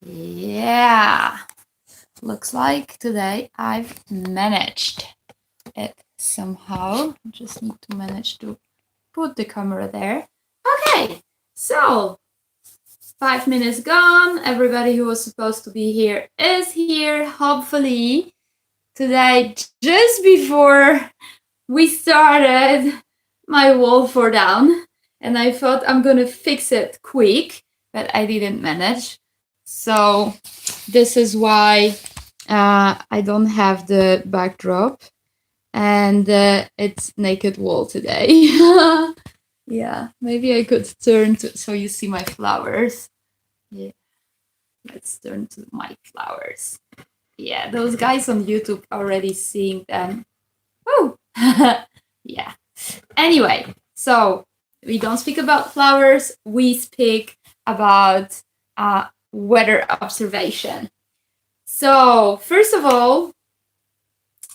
Yeah, looks like today I've managed it somehow. Just need to manage to put the camera there. Okay, so 5 minutes gone. Everybody who was supposed to be here is here. Hopefully, today, just before we started, my wall fell down, and I thought I'm gonna fix it quick, but I didn't manage. So this is why I don't have the backdrop, and it's naked wall today. Yeah, maybe I could turn to so you see my flowers. Yeah, let's turn to my flowers. Yeah, those guys on YouTube already seeing them. Oh, yeah. Anyway, so we don't speak about flowers, we speak about weather observation. So, first of all,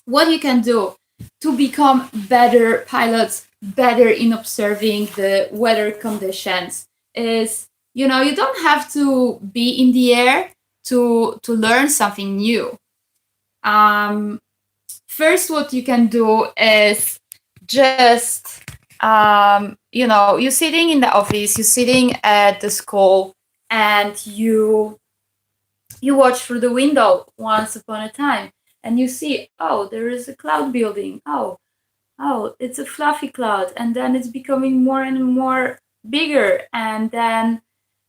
what you can do to become better pilots, better in observing the weather conditions is, you don't have to be in the air to learn something new. Um, First, what you can do is just you're sitting in the office, you're sitting at the school, and you watch through the window once upon a time, and you see, oh, there is a cloud building. Oh, it's a fluffy cloud, and then it's becoming more and more bigger, and then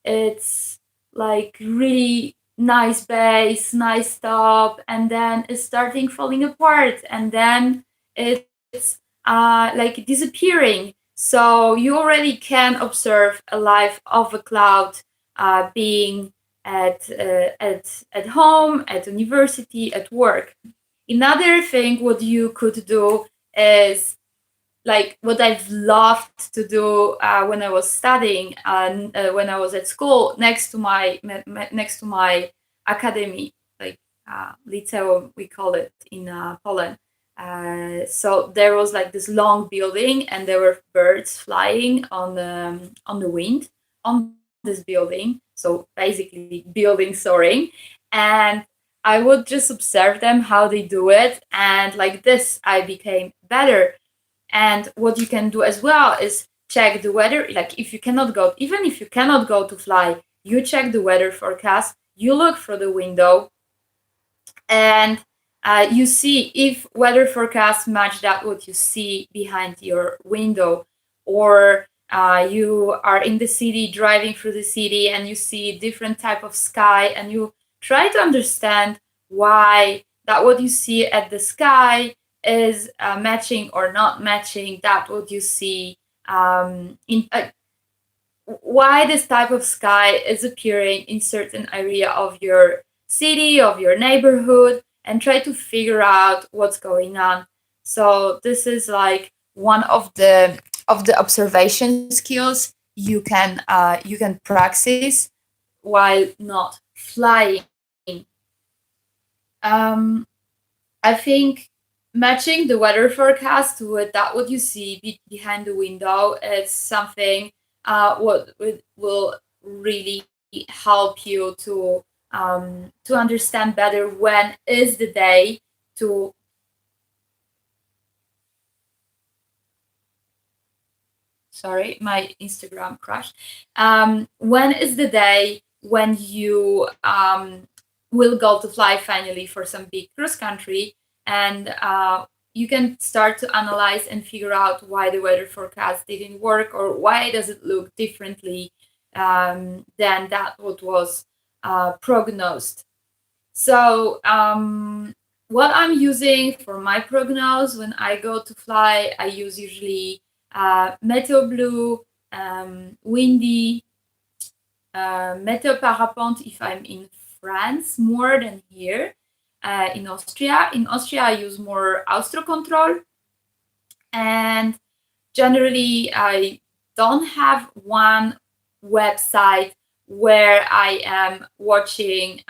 it's like really nice base, nice top, and then it's starting falling apart, and then it's like disappearing. So you already can observe a life of a cloud being at home, at university, at work. Another thing what you could do is like what I've loved to do when I was studying and when I was at school next to my academy, like liceum we call it in Poland. So there was like this long building, and there were birds flying on the wind on this building. So basically, building soaring, and I would just observe them how they do it, and like this, I became better. And what you can do as well is check the weather. Like if you cannot go, even if you cannot go to fly, you check the weather forecast, you look through the window, and you see if weather forecasts match that what you see behind your window, or you are in the city driving through the city and you see different type of sky, and you try to understand why that what you see at the sky is matching or not matching that what you see in why this type of sky is appearing in certain area of your city, of your neighborhood, and try to figure out what's going on. So this is like one of the observation skills you can practice while not flying. Um, I think matching the weather forecast with that what you see behind the window is something what will really help you to understand better when is the day to sorry, my Instagram crashed. When is the day when you will go to fly finally for some big cross country, and you can start to analyze and figure out why the weather forecast didn't work, or why does it look differently than that what was prognosed. So what I'm using for my prognose when I go to fly, I use usually Meteo Blue, Windy, Meteo Parapente if I'm in France more than here in Austria. In Austria, I use more Austrocontrol, and generally, I don't have one website where I am watching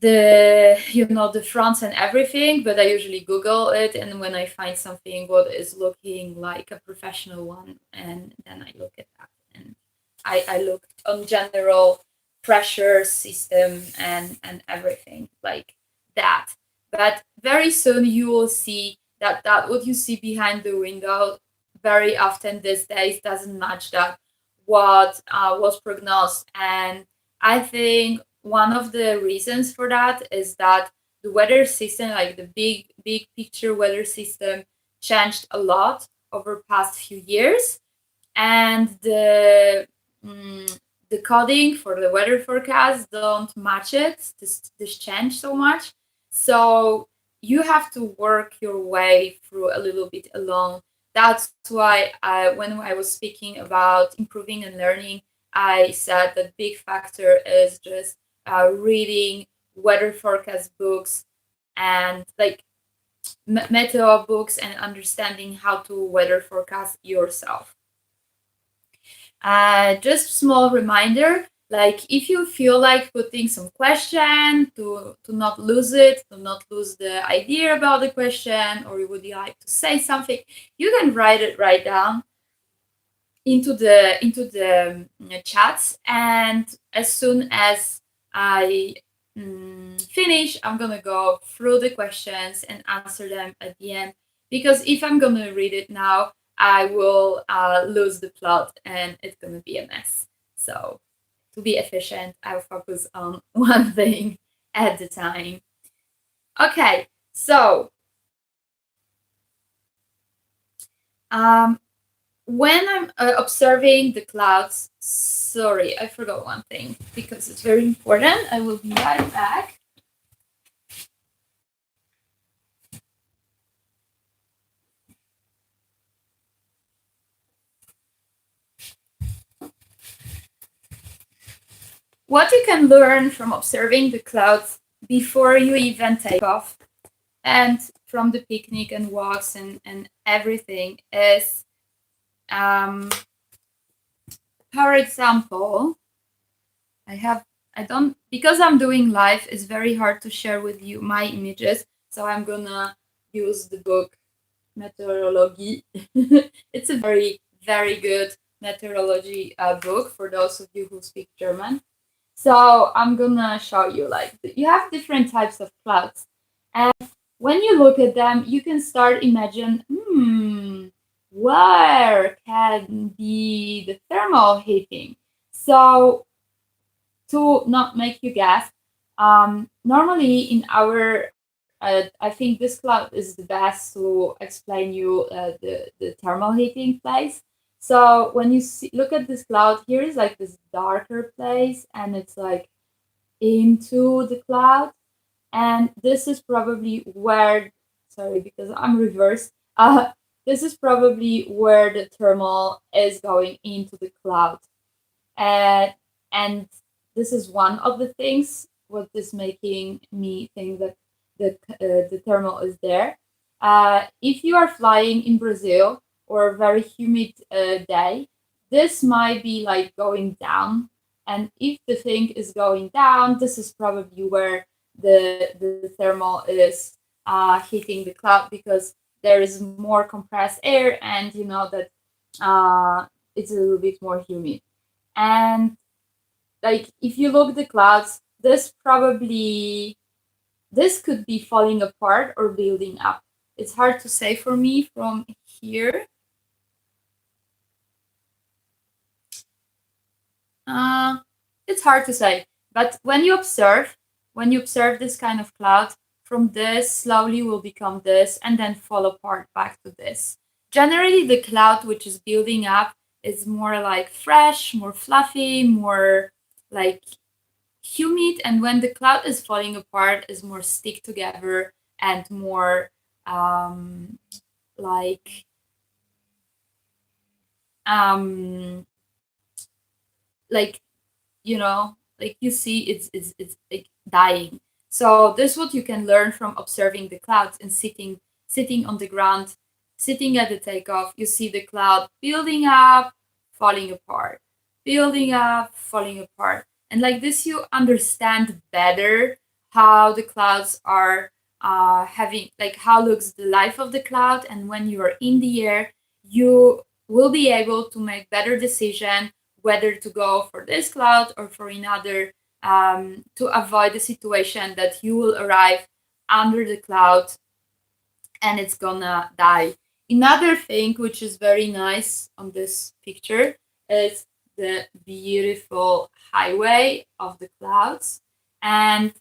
the fronts and everything, but I usually Google it, and when I find something what is looking like a professional one, and then I look at that, and I look on general pressure system and everything like that. But very soon you will see that what you see behind the window very often these days doesn't match that what was prognosed. And I think one of the reasons for that is that the weather system, like the big picture weather system, changed a lot over past few years, and the coding for the weather forecast don't match it. This change so much, so you have to work your way through a little bit alone. That's why when I was speaking about improving and learning, I said that big factor is just reading weather forecast books and like meteo books and understanding how to weather forecast yourself. Just small reminder, like if you feel like putting some question to not lose it, to not lose the idea about the question, or you would like to say something, you can write it right down into the chats, and as soon as I finish, I'm gonna go through the questions and answer them at the end, because if I'm gonna read it now, I will lose the plot and it's gonna be a mess. So to be efficient, I'll focus on one thing at the time. Okay, so um, when I'm observing the clouds, sorry, I forgot one thing because it's very important. I will be right back. What you can learn from observing the clouds before you even take off, and from the picnic and walks and everything is, for example, I don't, because I'm doing live, it's very hard to share with you my images, so I'm gonna use the book Meteorologie. It's a very good meteorology book for those of you who speak German. So I'm gonna show you, like, you have different types of clouds, and when you look at them, you can start imagine, where can be the thermal heating? So to not make you guess, normally in our, I think this cloud is the best to explain you the thermal heating place. So when you look at this cloud, here is like this darker place, and it's like into the cloud, and this is probably where, sorry, because I'm reversed. This is probably where the thermal is going into the cloud, and and this is one of the things what is making me think that the thermal is there. If you are flying in Brazil or a very humid day, this might be like going down. And if the thing is going down, this is probably where the thermal is hitting the cloud, because there is more compressed air, and you know that it's a little bit more humid. And like if you look at the clouds, this could be falling apart or building up. It's hard to say for me from here. It's hard to say, but when you observe this kind of cloud, from this slowly will become this and then fall apart back to this. Generally, the cloud which is building up is more like fresh, more fluffy, more like humid, and when the cloud is falling apart is more stick together and more like um like you know, like you see it's like dying. So this is what you can learn from observing the clouds and sitting on the ground, sitting at the takeoff. You see the cloud building up, falling apart, building up, falling apart, and like this you understand better how the clouds are having, like how looks the life of the cloud, and when you are in the air you will be able to make better decision whether to go for this cloud or for another, to avoid the situation that you will arrive under the cloud and it's gonna die. Another thing which is very nice on this picture is the beautiful highway of the clouds. And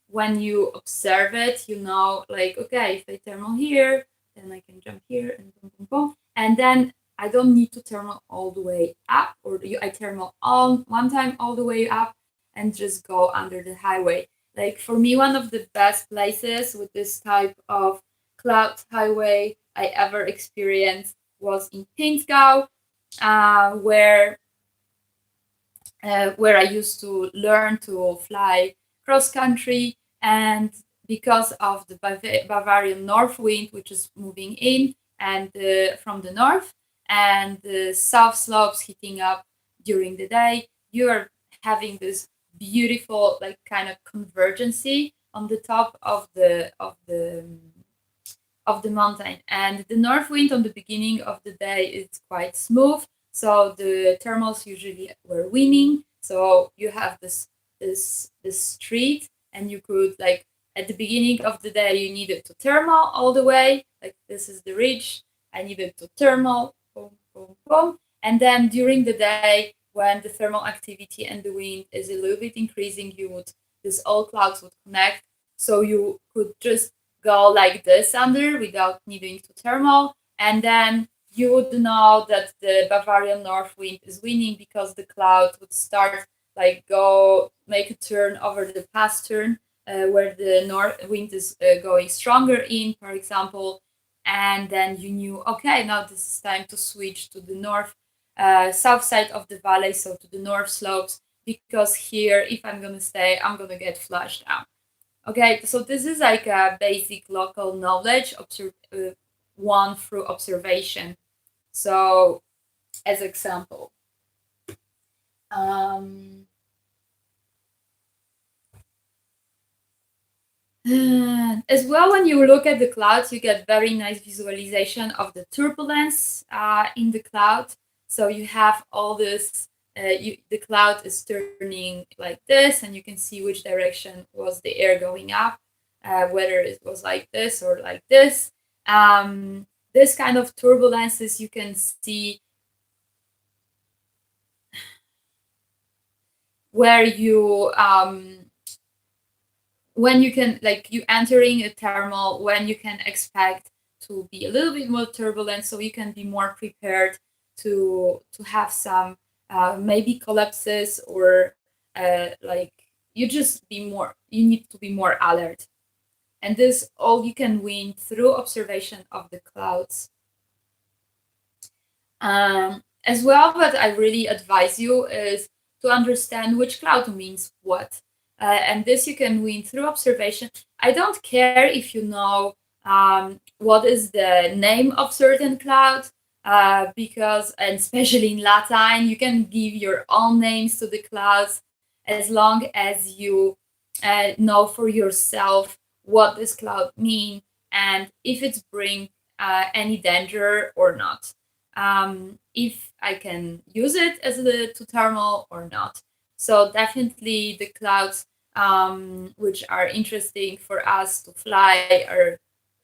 when you observe it, you know, like, okay, if I thermal here, then I can jump here and boom, boom, boom. And then I don't need to thermal all the way up, or I thermal on one time all the way up and just go under the highway. Like for me, one of the best places with this type of cloud highway I ever experienced was in Pinzgau, where I used to learn to fly cross country, and because of the Bavarian north wind, which is moving in and from the north, and the south slopes heating up during the day, you are having this beautiful like kind of convergency on the top of the mountain. And the north wind on the beginning of the day is quite smooth, so the thermals usually were winning. So you have this street, and you could like at the beginning of the day you needed to thermal all the way, like this is the ridge. I needed to thermal, boom, boom, boom, and then during the day when the thermal activity and the wind is a little bit increasing, you would this all clouds would connect, so you could just go like this under without needing to thermal, and then you would know that the Bavarian north wind is winning because the cloud would start like go make a turn over the past turn, where the north wind is going stronger in, for example, and then you knew, okay, now this is time to switch to the north south side of the valley, so to the north slopes, because here if I'm gonna stay, I'm gonna get flushed out. Okay, so this is like a basic local knowledge, one through observation. So, as example, as well, when you look at the clouds, you get very nice visualization of the turbulence in the cloud. So you have all this. The cloud is turning like this, and you can see which direction was the air going up, whether it was like this or like this. This kind of turbulences you can see where you when you can like you entering a thermal, when you can expect to be a little bit more turbulent, so you can be more prepared to have some maybe collapses, or like you need to be more alert. And this all you can win through observation of the clouds. As well, what I really advise you is to understand which cloud means what. And this you can win through observation. I don't care if you know what is the name of certain cloud, because, and especially in Latin, you can give your own names to the clouds as long as you know for yourself what this cloud mean and if it's bring any danger or not. If I can use it as a to thermal or not. So definitely the clouds which are interesting for us to fly are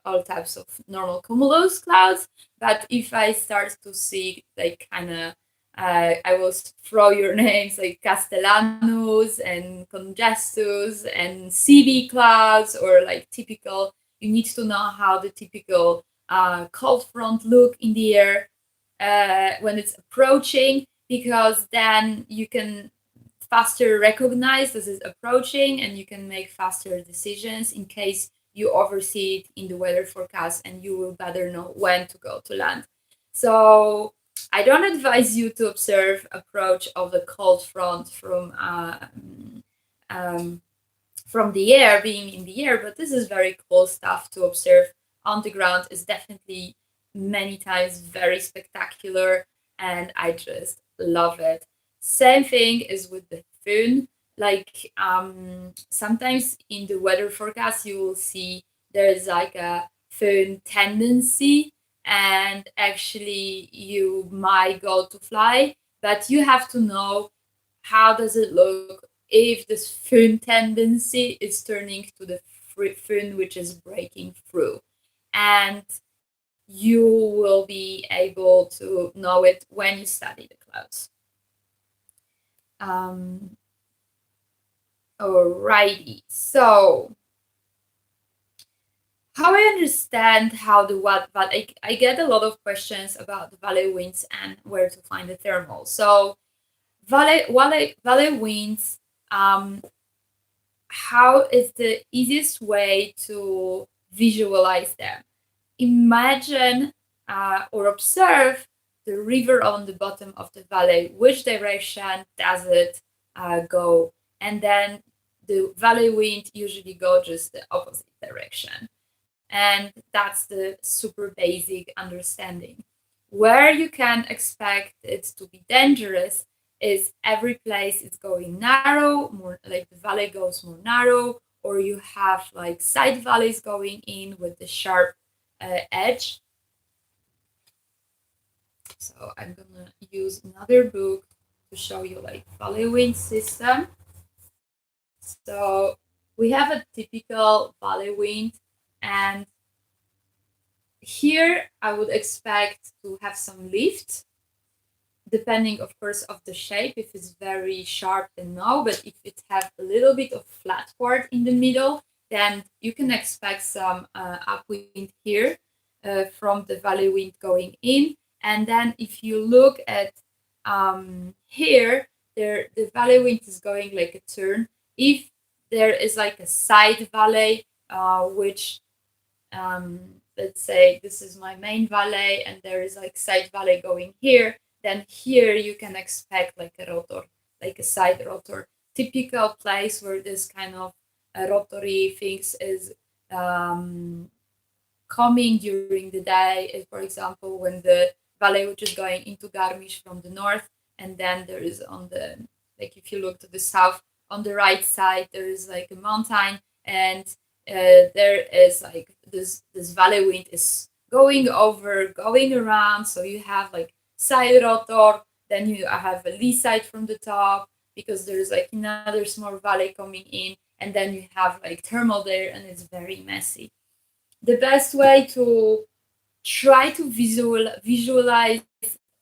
all types of normal cumulus clouds. But if I start to see like kind of I will throw your names like Castellanus and Congestus and CV clouds, or like typical. You need to know how the typical cold front look in the air when it's approaching, because then you can faster recognize this is approaching and you can make faster decisions in case you oversee it in the weather forecast, and you will better know when to go to land. So I don't advise you to observe approach of the cold front from the air, being in the air, but this is very cool stuff to observe on the ground. Is definitely many times very spectacular, and I just love it. Same thing is with the föhn. Like sometimes in the weather forecast, you will see there's like a föhn tendency, and actually you might go to fly but you have to know how does it look if this föhn tendency is turning to the föhn which is breaking through. And you will be able to know it when you study the clouds. Alrighty, so how I understand how the what, but I get a lot of questions about the valley winds and where to find the thermal. So valley winds, how is the easiest way to visualize them? Imagine or observe the river on the bottom of the valley. Which direction does it go? And then the valley wind usually go just the opposite direction. And that's the super basic understanding. Where you can expect it to be dangerous is every place is going narrow, more like the valley goes more narrow, or you have like side valleys going in with the sharp edge. So I'm gonna use another book to show you like valley wind system. So we have a typical valley wind, and here I would expect to have some lift, depending of course of the shape. If it's very sharp, then no, but if it have a little bit of flat part in the middle, then you can expect some upwind here from the valley wind going in. And then if you look at here, the valley wind is going like a turn. If there is like a side valley, which let's say this is my main valley and there is like side valley going here, then here you can expect like a rotor, like a side rotor. Typical place where this kind of rotary things is coming during the day is, for example, when the valley which is going into Garmisch from the north, and then there is on the, like if you look to the south, on the right side there is like a mountain, and there is like this valley wind is going over, going around, so you have like side rotor, then you have a lee side from the top because there's like another small valley coming in, and then you have like thermal there, and it's very messy. The best way to try to visualize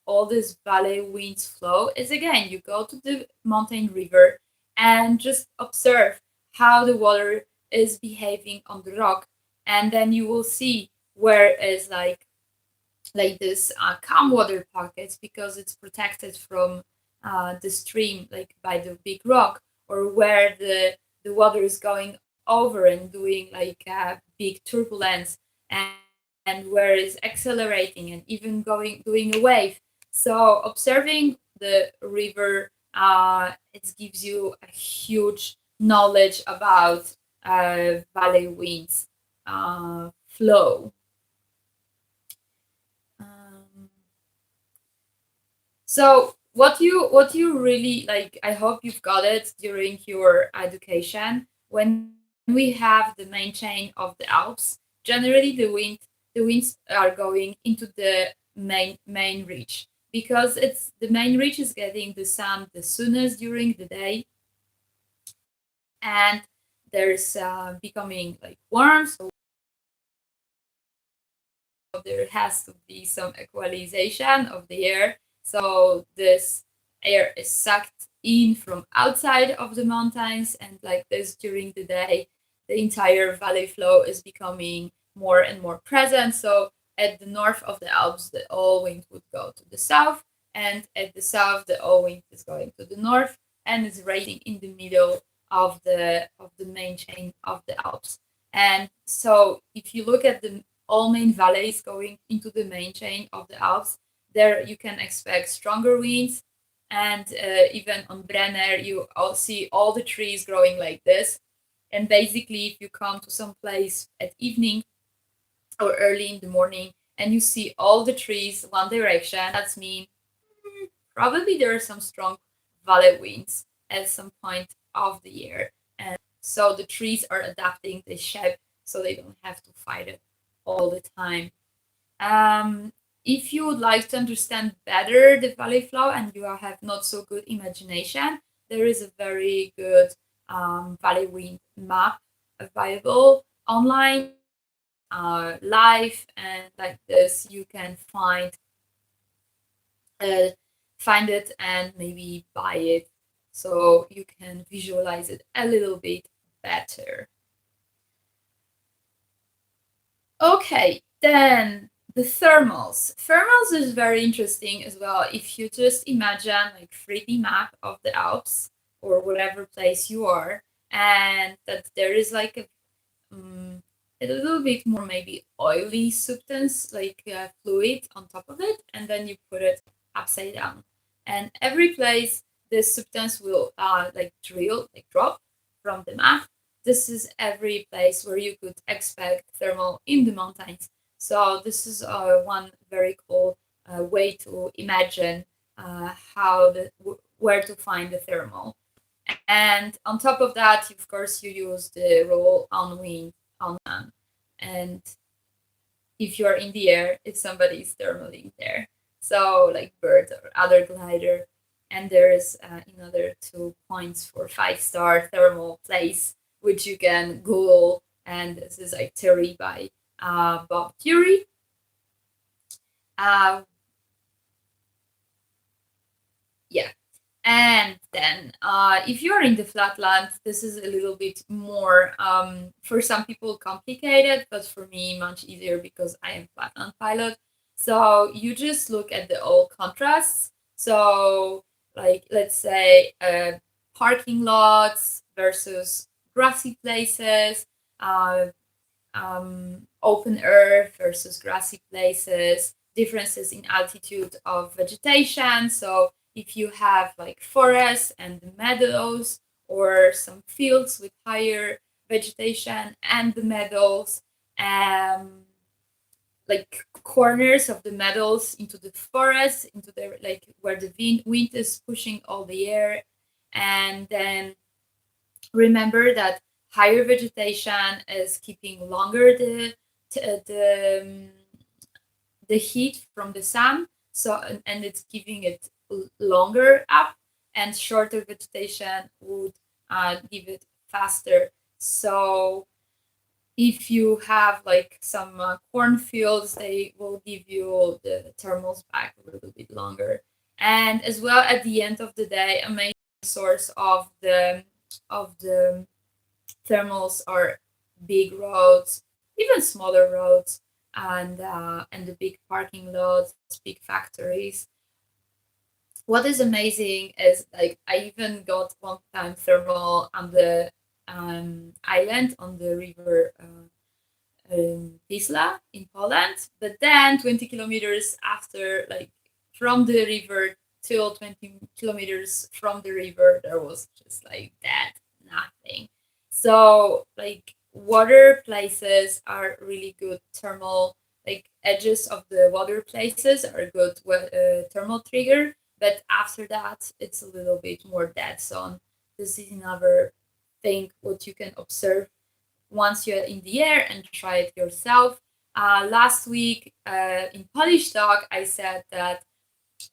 all this valley winds flow is, again, you go to the mountain river and just observe how the water is behaving on the rock, and then you will see where is like this calm water pockets because it's protected from the stream, like by the big rock, or where the water is going over and doing like a big turbulence, and where it's accelerating and even going doing a wave. So observing the river, it gives you a huge knowledge about valley winds flow. So what you really like, I hope you've got it during your education. When we have the main chain of the Alps, generally the winds are going into the main reach because it's the main reach is getting the sun the soonest during the day, and there's becoming like warm, so there has to be some equalization of the air. So this air is sucked in from outside of the mountains, and like this during the day, the entire valley flow is becoming more and more present. So at the north of the Alps, the all wind would go to the south, and at the south, the all wind is going to the north, and is racing in the middle of the main chain of the Alps. And so if you look at the all main valleys going into the main chain of the Alps, there you can expect stronger winds. And even on Brenner, you all see all the trees growing like this. And basically, if you come to some place at evening or early in the morning and you see all the trees one direction, that's mean probably there are some strong valley winds at some point of the year. And so the trees are adapting the shape so they don't have to fight it all the time. Um, if you would like to understand better the valley flow and you have not so good imagination, there is a very good valley wind map available online, live, and like this you can uh, find it and maybe buy it so you can visualize it a little bit better. Okay, then the thermals. Thermals is very interesting as well. If you just imagine like 3D map of the Alps or whatever place you are, and that there is like a little bit more maybe oily substance, like fluid on top of it, and then you put it upside down. And every place this substance will like drop from the map. This is every place where you could expect thermal in the mountains. So this is one very cool way to imagine where to find the thermal. And on top of that, of course, you use the roll on wind on land. And if you're in the air, if somebody is thermaling there, so like bird or other glider. And there is another 2 points for 5-star thermal place, which you can Google. And this is like theory by Bob Curie. Uh, yeah. And then, if you're in the flatlands, this is a little bit more, for some people, complicated, but for me, much easier because I am flatland pilot. So you just look at the all contrasts. So, like, let's say parking lots versus grassy places, uh, open earth versus grassy places, differences in altitude of vegetation. So if you have like forests and meadows or some fields with higher vegetation and the meadows, like corners of the meadows into the forest, into the like where the wind is pushing all the air. And then remember that higher vegetation is keeping longer the heat from the sun, so and it's giving it longer up, and shorter vegetation would give it faster. So if you have like some cornfields, they will give you the thermals back a little bit longer. And as well, at the end of the day, a main source of the thermals are big roads, even smaller roads, and the big parking lots, big factories. What is amazing is like I even got one time thermal on the island on the river Wisla in Poland, but then 20 kilometers after, like from the river till 20 kilometers from the river, there was just like that, nothing. So, like, water places are really good thermal, like, edges of the water places are good thermal trigger, but after that, it's a little bit more dead zone. This is another thing what you can observe once you're in the air and try it yourself. Last week in Polish Talk, I said that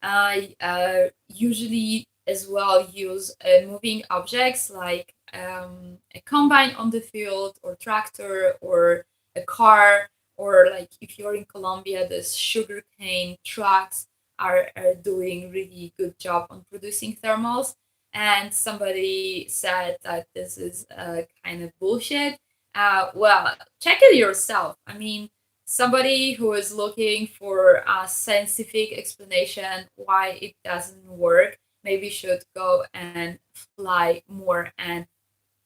I usually as well use moving objects like a combine on the field, or tractor, or a car, or like if you're in Colombia, the sugarcane trucks are doing really good job on producing thermals. And somebody said that this is kind of bullshit. Well, check it yourself. I mean, somebody who is looking for a scientific explanation why it doesn't work maybe should go and fly more and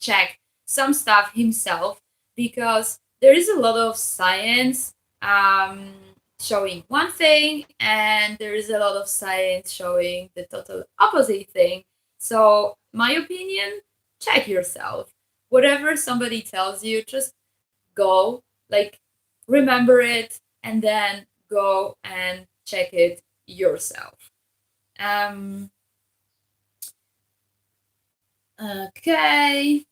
check some stuff himself, because there is a lot of science um, showing one thing, and there is a lot of science showing the total opposite thing. So my opinion, check yourself. Whatever somebody tells you, just go, like, remember it, and then go and check it yourself. um okay.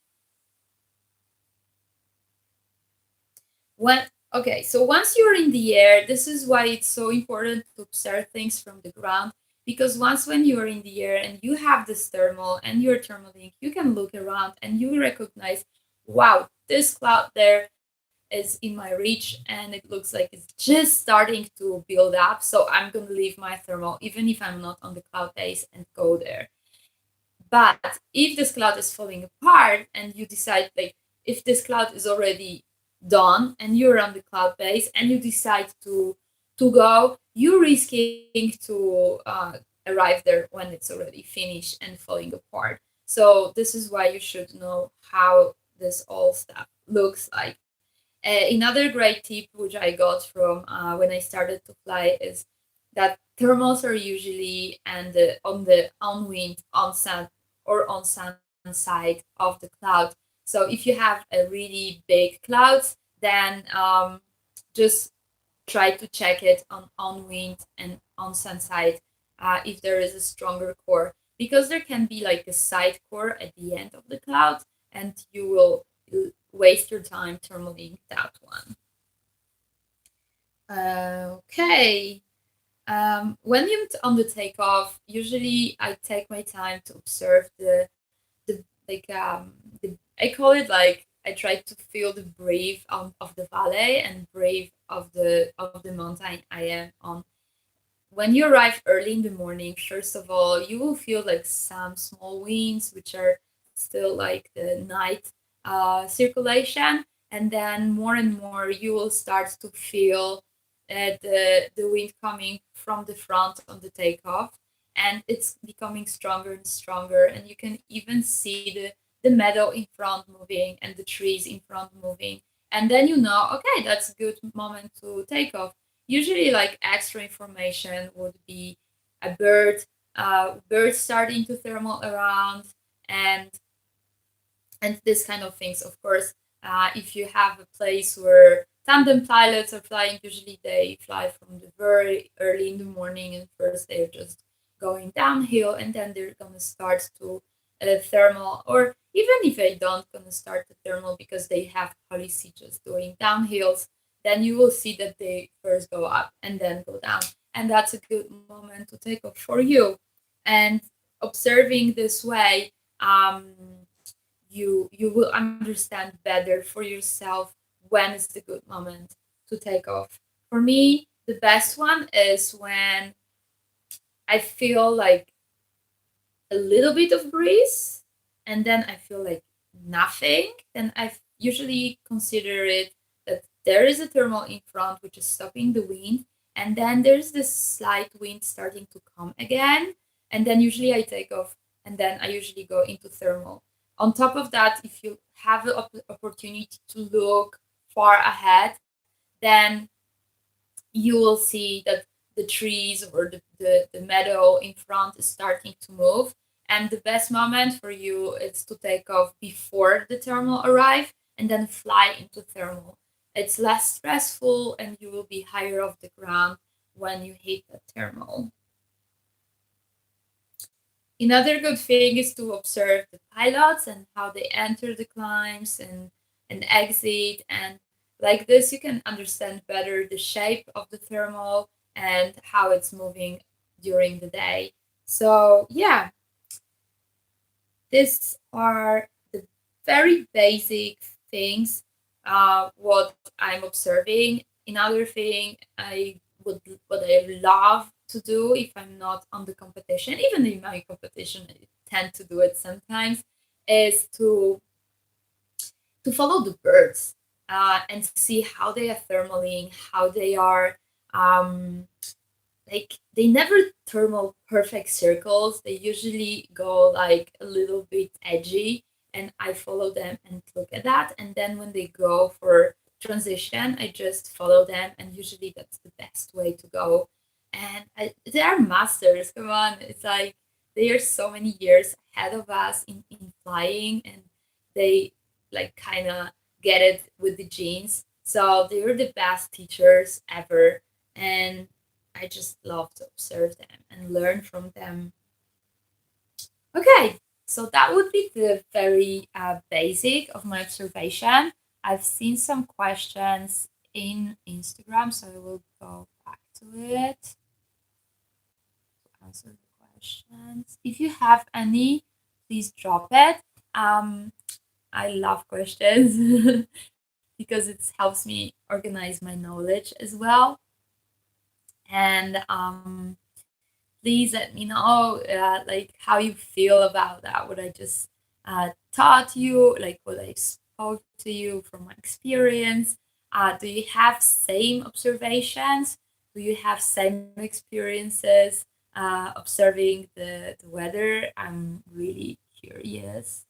When Okay, so once you're in the air, this is why it's so important to observe things from the ground. Because once when you're in the air and you have this thermal and you're thermaling, you can look around and you recognize, wow, this cloud there is in my reach and it looks like it's just starting to build up. So I'm going to leave my thermal, even if I'm not on the cloud base, and go there. But if this cloud is falling apart and you decide, like, if this cloud is already done and you're on the cloud base and you decide to go, you're risking to arrive there when it's already finished and falling apart. So this is why you should know how this all stuff looks like. Another great tip which I got from when I started to fly is that thermals are usually on the on-wind, on-sun, or on-sun side of the cloud. So if you have a really big clouds, then just try to check it on wind and on sun side if there is a stronger core, because there can be like a side core at the end of the cloud and you will waste your time thermaling that one. Okay. When you're on the takeoff, usually I take my time to observe the like I call it like I try to feel the brave of the valley and brave of the mountain I am on. When you arrive early in the morning, first of all, you will feel like some small winds, which are still like the night circulation, and then more and more you will start to feel the wind coming from the front on the takeoff, and it's becoming stronger and stronger, and you can even see the meadow in front moving and the trees in front moving, and then you know, okay, that's a good moment to take off. Usually, like extra information would be a bird starting to thermal around, and this kind of things. Of course, if you have a place where tandem pilots are flying, usually they fly from the very early in the morning, and first they're just going downhill, and then they're gonna start to thermal, or even if they don't gonna start the thermal because they have policy just doing downhills, then you will see that they first go up and then go down, and that's a good moment to take off for you. And observing this way, you will understand better for yourself when is the good moment to take off. For me, the best one is when I feel like a little bit of breeze and then I feel like nothing. Then I usually consider it that there is a thermal in front which is stopping the wind, and then there's this slight wind starting to come again, and then usually I take off, and then I usually go into thermal. On top of that, if you have the opportunity to look far ahead, then you will see that the trees or the meadow in front is starting to move. And the best moment for you is to take off before the thermal arrive and then fly into thermal. It's less stressful and you will be higher off the ground when you hit the thermal. Another good thing is to observe the pilots and how they enter the climbs and exit. And like this, you can understand better the shape of the thermal and how it's moving during the day. So, yeah, these are the very basic things what I'm observing. Another thing what I love to do if I'm not on the competition, even in my competition, I tend to do it sometimes, is to follow the birds and see how they are thermaling, how they are um, like they never thermal perfect circles. They usually go like a little bit edgy, and I follow them and look at that. And then when they go for transition, I just follow them, and usually that's the best way to go. And they are masters. Come on, it's like they are so many years ahead of us in flying, and they like kind of get it with the genes. So they're the best teachers ever, and I just love to observe them and learn from them. Okay, so that would be the very basic of my observation. I've seen some questions in Instagram, so I will go back to it to answer the questions. If you have any, please drop it. I love questions because it helps me organize my knowledge as well. And please let me know like how you feel about that, what I just taught you, like what I spoke to you from my experience. Do you have same observations? Do you have same experiences observing the weather? I'm really curious.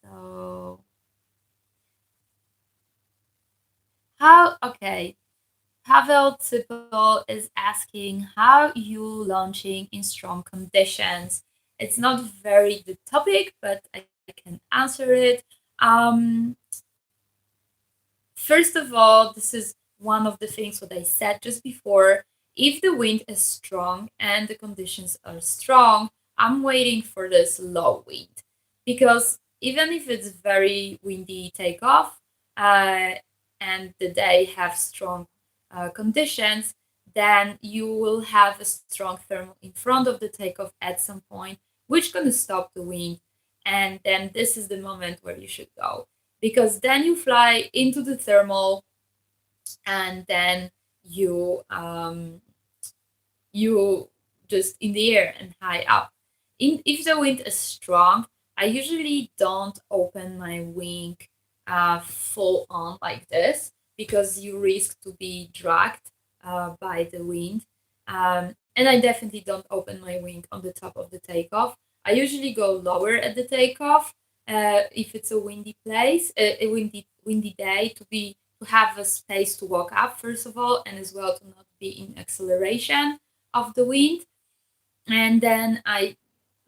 So okay, Pavel Tsipel is asking how you launching in strong conditions. It's not very the topic, but I can answer it. First of all, this is one of the things what I said just before. If the wind is strong and the conditions are strong, I'm waiting for this low wind because even if it's very windy takeoff and the day have strong conditions, then you will have a strong thermal in front of the takeoff at some point, which gonna stop the wind. And then this is the moment where you should go because then you fly into the thermal and then you just in the air and high up. If the wind is strong, I usually don't open my wing full on like this because you risk to be dragged by the wind. And I definitely don't open my wing on the top of the takeoff. I usually go lower at the takeoff if it's a windy place, a windy day, to have a space to walk up first of all, and as well to not be in acceleration of the wind. And then I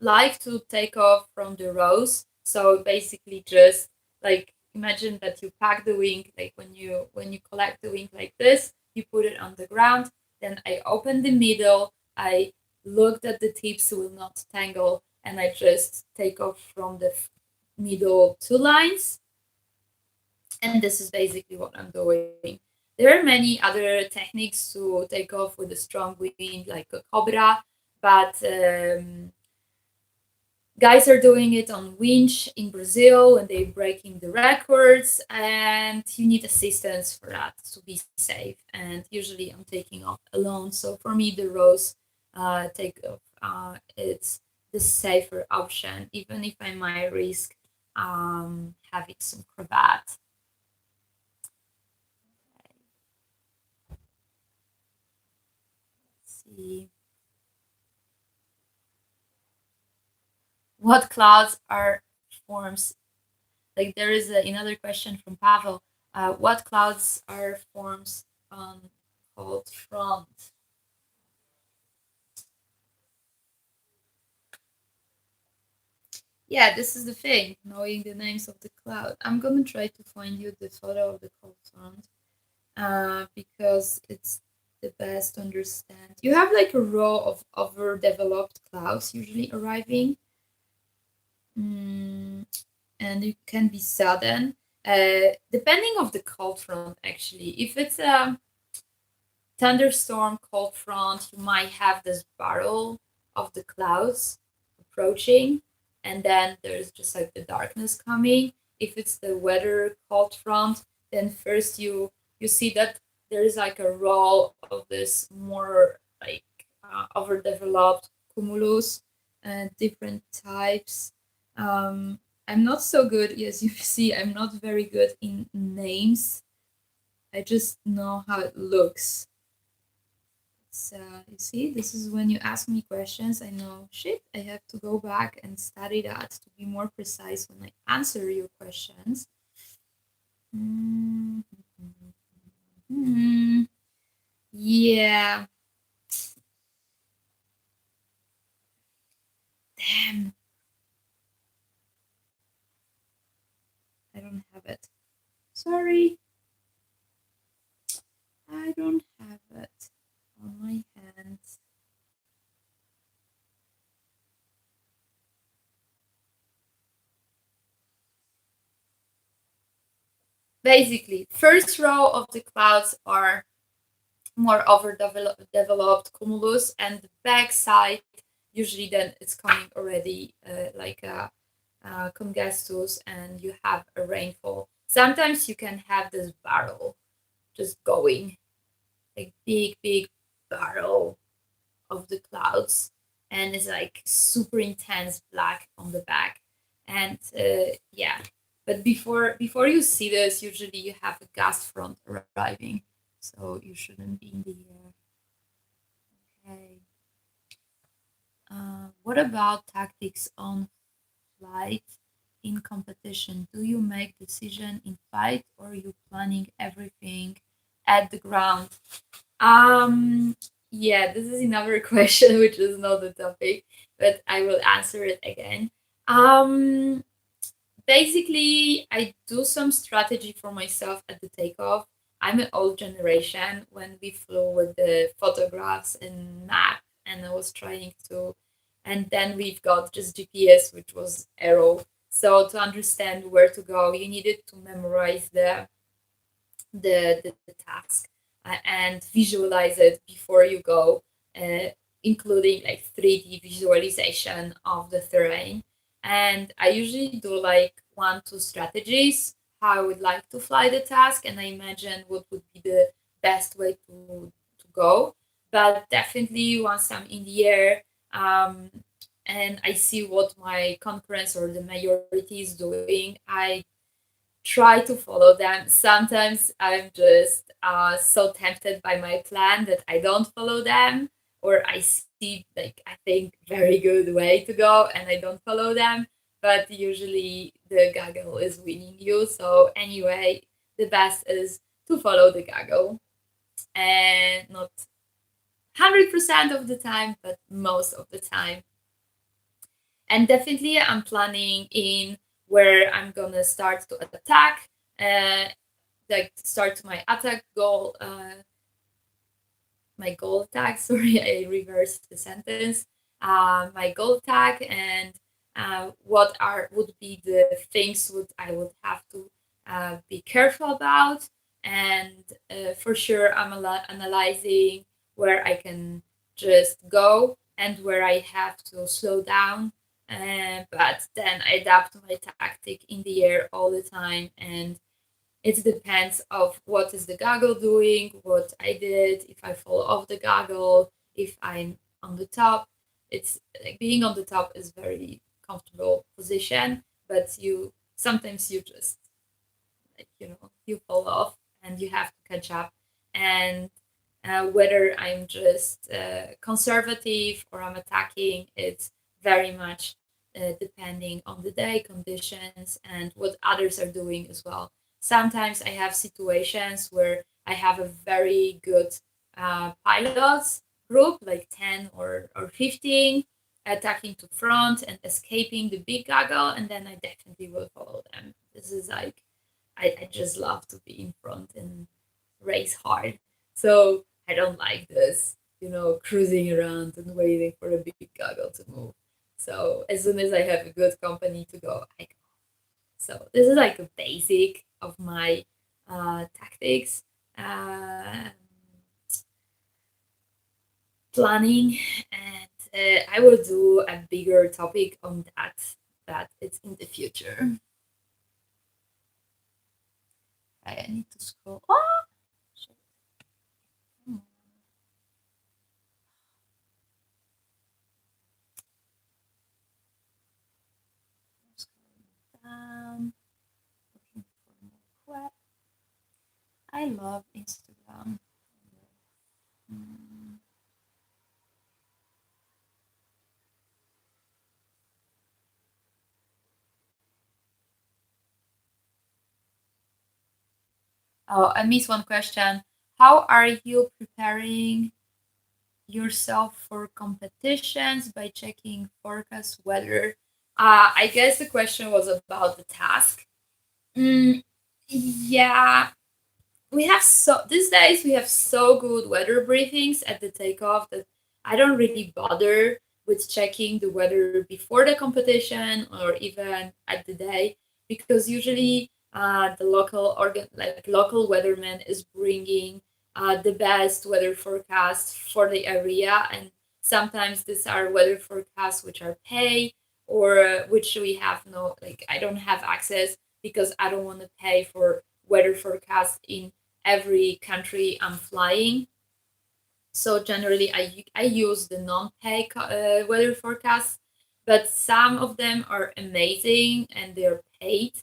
like to take off from the rows. So basically just like imagine that you pack the wing, like when you collect the wing like this, you put it on the ground, then I open the middle, I look that the tips will not tangle, and I just take off from the middle two lines. And this is basically what I'm doing. There are many other techniques to take off with a strong wind, like a cobra, but guys are doing it on winch in Brazil when they're breaking the records, and you need assistance for that to be safe. And usually, I'm taking off alone. So for me, the rose take off it's the safer option, even if I might risk having some cravat. See. What clouds are forms? Like there is another question from Pavel. What clouds are forms on cold front? Yeah, this is the thing, knowing the names of the cloud. I'm gonna try to find you the photo of the cold front because it's the best to understand. You have like a row of overdeveloped clouds usually arriving. Mm, and it can be sudden, depending of the cold front actually. If it's a thunderstorm cold front, you might have this barrel of the clouds approaching, and then there's just like the darkness coming. If it's the weather cold front, then first you see that there is like a row of this more like overdeveloped cumulus and different types. I'm not so good, as you see, I'm not very good in names. I just know how it looks. So you see, this is when you ask me questions, I know, shit, I have to go back and study that to be more precise when I answer your questions. Mm. Yeah. Damn. I don't have it. Sorry. I don't have it on my hands. basically, first row of the clouds are more overdeveloped cumulus, and the back side usually then it's coming already like a congestus, and you have a rainfall. Sometimes you can have this barrel just going, like big barrel of the clouds, and it's like super intense black on the back. And yeah, but before you see this, usually you have a gust front arriving, so you shouldn't be in the air. Okay. What about tactics on flight in competition? Do you make decision in flight, or you planning everything at the ground? Um, yeah, this is another question which is not the topic, but I will answer it again. Um, Basically, I do some strategy for myself at the takeoff. I'm an old generation when we flew with the photographs and map, and I was trying to, and then we've got just GPS, which was arrow. So to understand where to go, you needed to memorize the task and visualize it before you go, uh, including like 3D visualization of the terrain. And I usually do like 1, 2 strategies how I would like to fly the task, and I imagine what would be the best way to go. But definitely, once I'm in the air, um, and I see what my concurrence or the majority is doing, I try to follow them. Sometimes I'm just so tempted by my plan that I don't follow them, or I see like I think very good way to go and I don't follow them. But usually the gaggle is winning you. So anyway, the best is to follow the gaggle, and not 100% of the time, but most of the time. And definitely I'm planning in where I'm gonna start to attack, uh, like start my attack goal, my goal attack. Sorry, I reversed the sentence. My goal attack, and what are would be the things would I would have to be careful about, and for sure I'm analyzing where I can just go and where I have to slow down. But then I adapt my tactic in the air all the time, and it depends of what is the goggle doing, what I did, if I fall off the goggle, if I'm on the top. It's like being on the top is very comfortable position, but you sometimes you just like you fall off and you have to catch up. And whether I'm just conservative or I'm attacking, it's very much depending on the day conditions and what others are doing as well. Sometimes I have situations where I have a very good pilots group, like 10 or 15, attacking to front and escaping the big goggle, and then I definitely will follow them. This is like I just love to be in front and race hard. So I don't like this, cruising around and waiting for a big goggle to move. So as soon as I have a good company to go, I go. So this is like a basic of my tactics, uh, planning, and I will do a bigger topic on that it's in the future. I need to scroll. Oh, shit. Hmm. Scrolling down, looking for more web. I love Instagram. Mm. Oh, I missed one question. How are you preparing yourself for competitions by checking forecast weather? I guess the question was about the task. Mm, yeah, we have so these days we have so good weather briefings at the takeoff that I don't really bother with checking the weather before the competition or even at the day, because usually the local weatherman is bringing the best weather forecasts for the area, and sometimes these are weather forecasts which are paid, or which we have no, like, I don't have access because I don't want to pay for weather forecast in every country I'm flying. So generally, I use the non-pay weather forecasts, but some of them are amazing and they're paid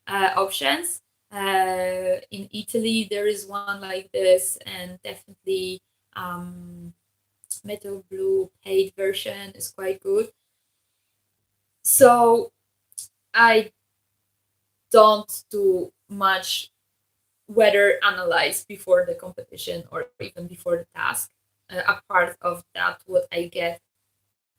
options. In Italy, there is one like this, and definitely Meteo Blue paid version is quite good. So I don't do much weather analyze before the competition or even before the task. Apart of that, what I get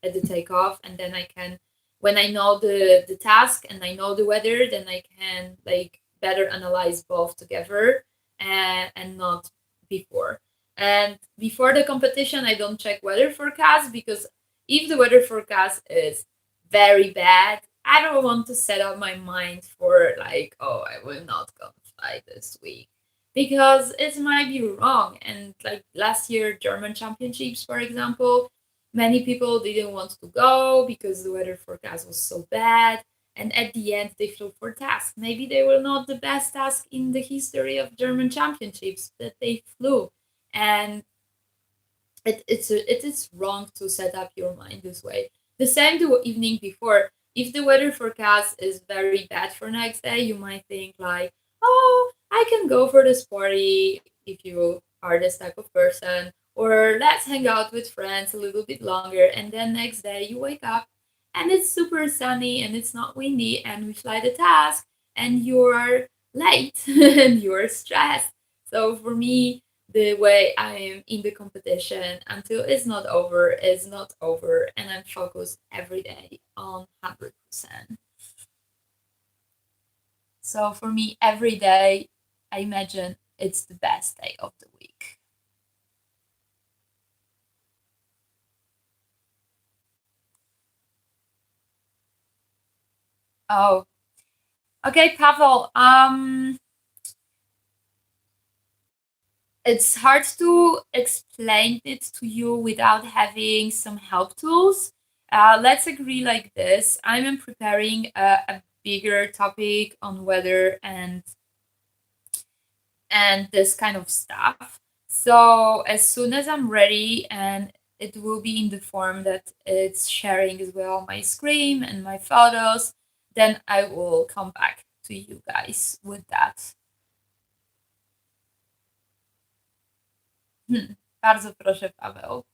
at the takeoff, and then I can, when I know the task and I know the weather, then I can like better analyze both together, and not before. And before the competition, I don't check weather forecast, because if the weather forecast is very bad, I don't want to set up my mind for like, oh, I will not go fly this week, because it might be wrong. And like last year German championships, for example, many people didn't want to go because the weather forecast was so bad. And at the end, they flew for task. Maybe they were not the best task in the history of German championships, but they flew. And it is wrong to set up your mind this way. The same the evening before. If the weather forecast is very bad for next day, you might think like, oh, I can go for this party if you are this type of person, or let's hang out with friends a little bit longer. And then next day you wake up and it's super sunny and it's not windy and we fly the task and you're late and you're stressed. So for me, the way I am in the competition until it's not over is not over, and I'm focused every day on 100%. So for me, every day, I imagine it's the best day of the week. Oh, okay, Pavel. It's hard to explain it to you without having some help tools. Let's agree like this. I'm preparing a bigger topic on weather and this kind of stuff. So as soon as I'm ready, and it will be in the form that it's sharing as well my screen and my photos, then I will come back to you guys with that. Bardzo proszę, Paweł.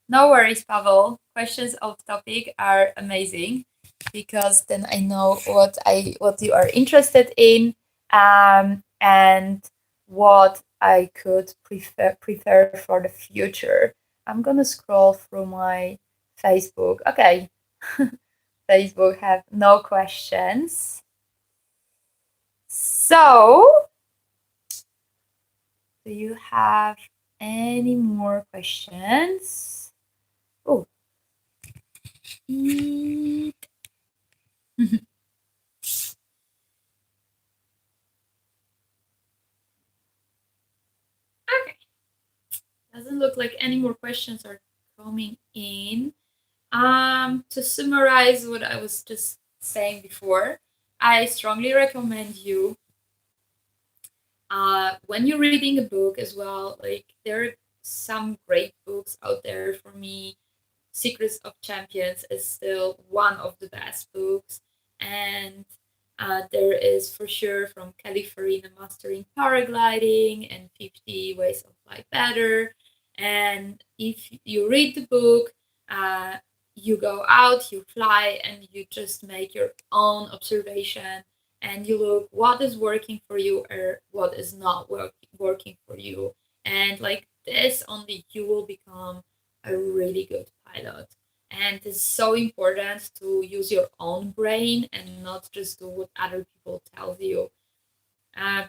No worries, Pavel. Questions off topic are amazing, because then I know what you are interested in, and what I could prefer for the future. I'm gonna scroll through my Facebook. Okay, Facebook have no questions. So, do you have any more questions? Oh, eat. Okay. Doesn't look like any more questions are coming in. To summarize what I was just saying before, I strongly recommend you, when you're reading a book as well, like there are some great books out there. For me, Secrets of Champions is still one of the best books. And there is for sure from Kelly Farina Mastering Paragliding and 50 Ways of Fly Better. And if you read the book, uh, you go out, you fly, and you just make your own observation, and you look what is working for you or what is not working for you. And like this, only you will become a really good pilot. And it's so important to use your own brain and not just do what other people tell you,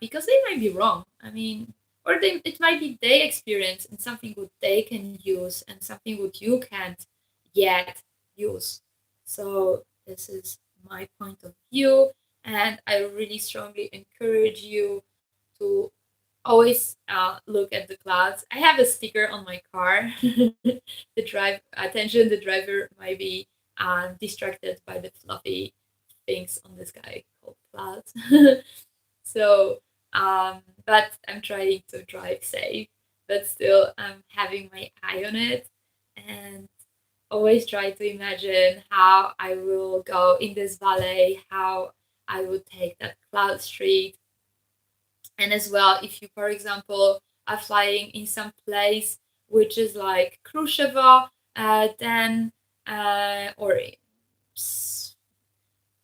because they might be wrong. I mean, or it might be their experience and something what they can use and something what you can't yet use. So this is my point of view, and I really strongly encourage you to always look at the clouds. I have a sticker on my car. The driver might be distracted by the fluffy things on the sky called clouds. So, but I'm trying to drive safe, but still I'm having my eye on it and always try to imagine how I will go in this valley, how I would take that cloud street. And as well, if you, for example, are flying in some place which is like Kruševo, then or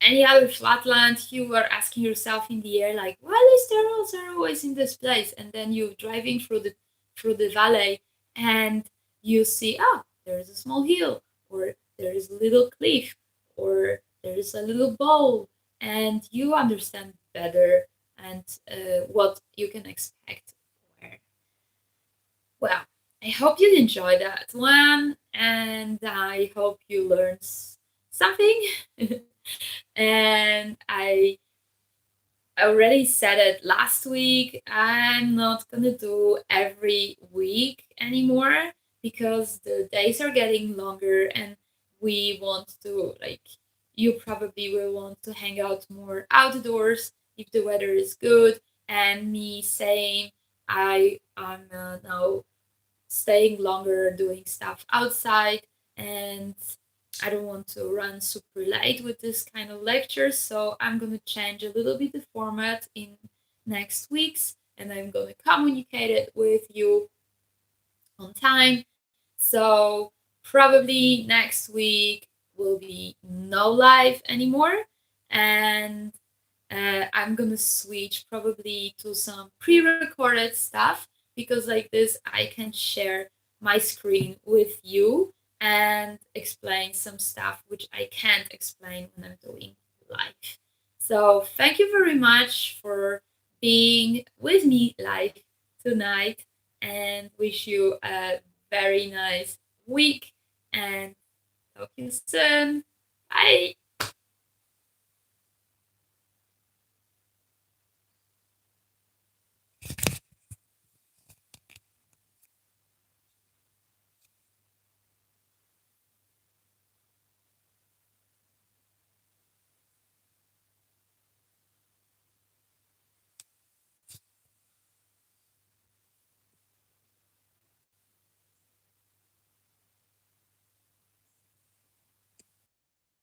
any other flatland, you are asking yourself in the air like, why is there also always in this place? And then you're driving through the valley, and you see, oh, there is a small hill, or there is a little cliff, or there is a little bowl, and you understand better and what you can expect. Where. Well, I hope you enjoy that one, and I hope you learned something. And I already said it last week. I'm not gonna do every week anymore because the days are getting longer and we want to, like, you probably will want to hang out more outdoors if the weather is good, and me saying I'm now staying longer doing stuff outside, and I don't want to run super late with this kind of lectures, so I'm gonna change a little bit the format in next weeks, and I'm gonna communicate it with you on time. So probably next week will be no live anymore, and I'm gonna switch probably to some pre-recorded stuff because like this I can share my screen with you and explain some stuff which I can't explain when I'm doing live. So thank you very much for being with me live tonight, and wish you a very nice week, and talk to you soon. Bye.